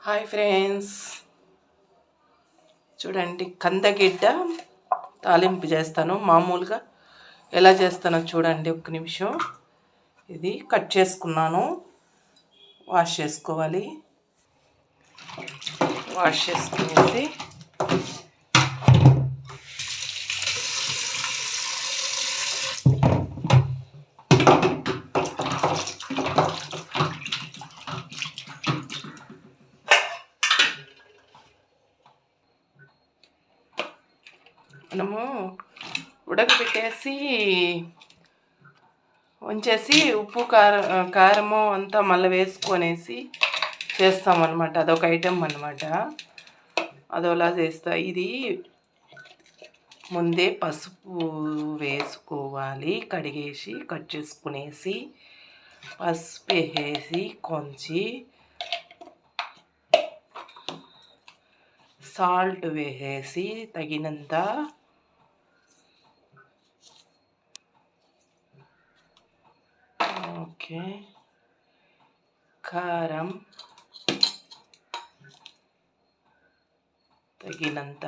Hi friends, చూడండి కందగిడ్డ తాలింపు చేస్తాను. మామూలుగా ఎలా చేస్తానో చూడండి. ఒక్క నిమిషం. ఇది కట్ చేసుకున్నాను. వాష్ చేసుకోవాలి. వాష్ చేసుకునేసి మనము ఉడకబెట్టేసి ఉంచేసి ఉప్పు కారము అంతా మళ్ళీ వేసుకొనేసి చేస్తామన్నమాట. అదొక ఐటెం అన్నమాట. అదోలా చేస్తా. ఇది ముందే పసుపు వేసుకోవాలి. కడిగేసి కట్ చేసుకునేసి పసుపు వేసేసి కొంచెం సాల్ట్ వేసేసి తగినంత కారం తగినంత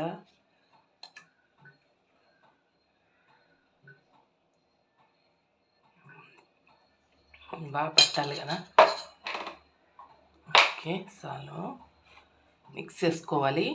బాగా పట్టాలి కదా. చాలు మిక్స్ చేసుకోవాలి.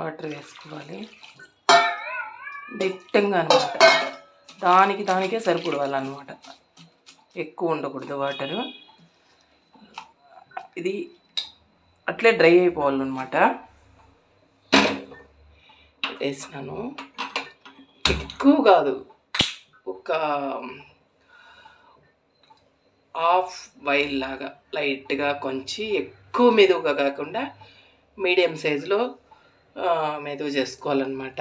వాటర్ వేసుకోవాలి దిట్టంగా అనమాట. దానికే సరిపడాలన్నమాట. ఎక్కువ ఉండకూడదు వాటరు. ఇది అట్లే డ్రై అయిపోవాలన్నమాట. వేసినాను. ఎక్కువ కాదు, ఒక హాఫ్ బాయిల్ లాగా లైట్గా, కొంచెం ఎక్కువ మెదువుగా కాకుండా మీడియం సైజులో మెదువు చేసుకోవాలన్నమాట.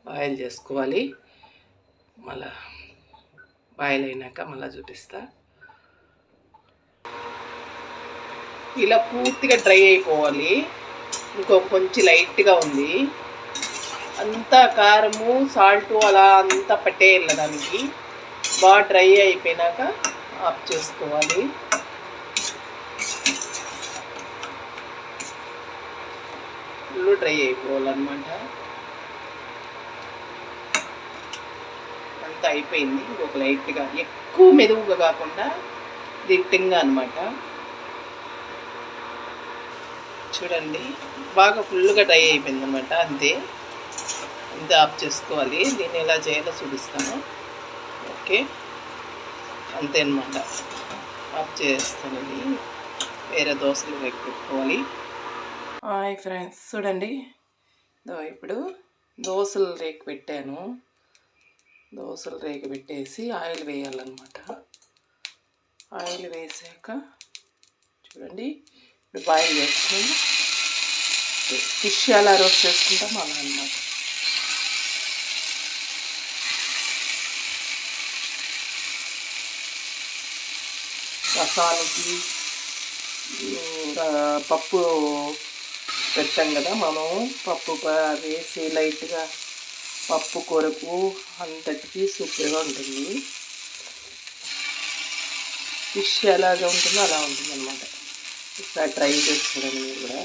బాయిల్ చేసుకోవాలి. మళ్ళా బాయిల్ అయినాక మళ్ళీ చూపిస్తా. ఇలా పూర్తిగా డ్రై అయిపోవాలి. కొంచెం లైట్గా ఉంది. అంతా కారము సాల్ట్ అలా అంతా పట్టేయాలి దానికి. బాగా డ్రై అయిపోయినాక ఆఫ్ చేసుకోవాలి. ఫుల్ డ్రై అయిపోవాలన్నమాట. అంతా అయిపోయింది. ఇంకొక లైట్గా, ఎక్కువ మెదువుగా కాకుండా దిట్టంగా అనమాట. చూడండి, బాగా ఫుల్గా డ్రై అయిపోయింది అనమాట. అంతే ఆఫ్ చేసుకోవాలి. దీన్ని ఎలా చేయాలో చూపిస్తాను. ఓకే, అంతే అనమాట. ఆఫ్ చేస్తాను. వేరే దోశలు పెట్టుకోవాలి. హాయ్ ఫ్రెండ్స్, చూడండి. ఇప్పుడు దోశల రేకు పెట్టాను. దోశల రేకు పెట్టేసి ఆయిల్ వేయాలన్నమాట. ఆయిల్ వేసాక చూడండి, ఇప్పుడు బాయిల్ చేసుకొని ఫిష్ ఎలా రోస్ట్ చేసుకుంటాం అలా అన్నమాట. రసానికి పప్పు పెట్టాం కదా మనం. పప్పు వేసి లైట్గా పప్పు కొరకు అంతటికి సూపర్గా ఉంటుంది. ఫిష్ ఎలాగా ఉంటుందో అలా ఉంటుంది అన్నమాట. ఒకసారి ట్రై చేసుకోండి మీరు కూడా.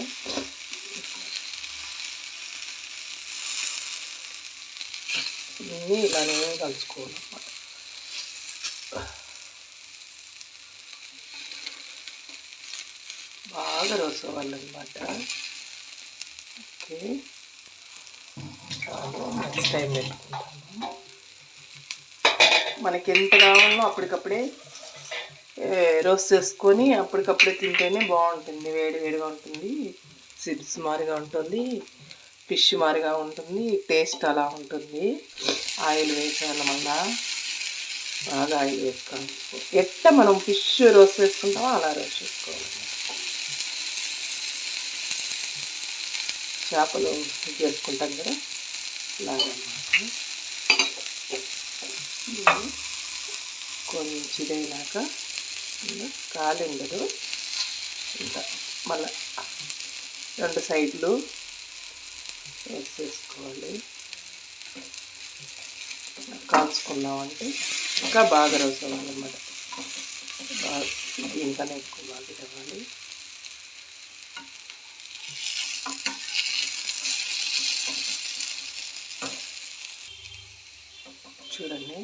ఇవన్నీ ఇలానే కలుసుకోవాలన్నమాట. బాగా రోస్ట్ అవ్వాలన్నమాట. ఓకే, నెక్స్ట్ టైం పెట్టుకుంటాము. మనకి ఎంత కావాలో అప్పటికప్పుడే రోస్ట్ చేసుకొని అప్పటికప్పుడే తింటేనే బాగుంటుంది. వేడిగా ఉంటుంది. చిప్స్ మారిగా ఉంటుంది, ఫిష్ మారిగా ఉంటుంది. టేస్ట్ అలా ఉంటుంది. ఆయిల్ వేసాను. మళ్ళా బాగా ఆయిల్ వేసుకోవాలి. ఎట్లా మనం ఫిష్ రోస్ట్ వేసుకుంటామో అలా రోస్ట్ చేసుకోవాలి. చేపలు చేసుకుంటాం కదా, ఇలాగ ఇది కొంచెం ఇదైనాక కాలిండదు ఇంకా మళ్ళీ 2 సైడ్లు వేసేసుకోవాలి. కాల్చుకున్నామంటే ఇంకా బాగా రోస్ట్ అవ్వాలన్నమాట. బాగా దీనికన్నా ఎక్కువ బాగా అవ్వాలి. చూడండి,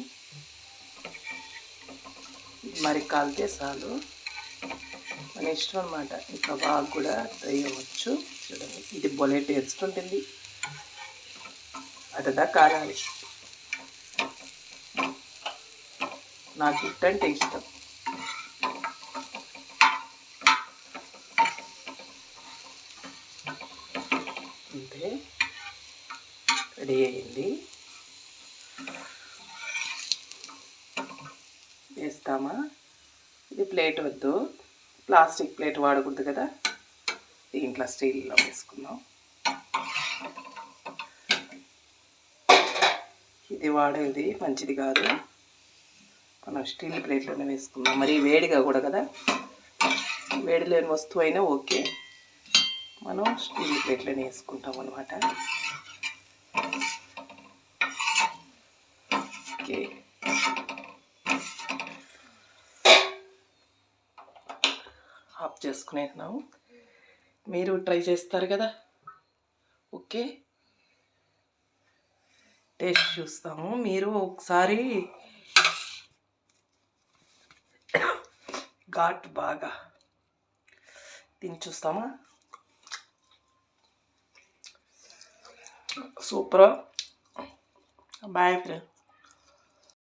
మరి కాలితే చాలు, మన ఇష్టం అన్నమాట. ఇంకా బాగా కూడా డ్రై అవ్వచ్చు. చూడండి, ఇది భలే టేస్ట్ ఉంటుంది. అటదా కారాలి, నాకు ఇట్టంటే ఇష్టం. అంతే, రెడీ అయింది. వేస్తామా? ఇది ప్లేట్ వద్దు, ప్లాస్టిక్ ప్లేట్ వాడకూడదు కదా, దీంట్లో స్టీల్లో వేసుకుందాం. ఇది వాడేది మంచిది కాదు, మనం స్టీల్ ప్లేట్లోనే వేసుకుందాం. మరి వేడిగా కూడా కదా, వేడి లేని వస్తువు అయినా ఓకే, మనం స్టీల్ ప్లేట్లోనే వేసుకుంటాం అన్నమాట. ఓకే, ఆఫ్ చేసుకునేద్దాం. మీరు ట్రై చేస్తారు కదా. ఓకే, టేస్ట్ చూస్తాము. మీరు ఒకసారి ఘాట్ బాగా తిని చూస్తామా? సూపర్. Boy friend.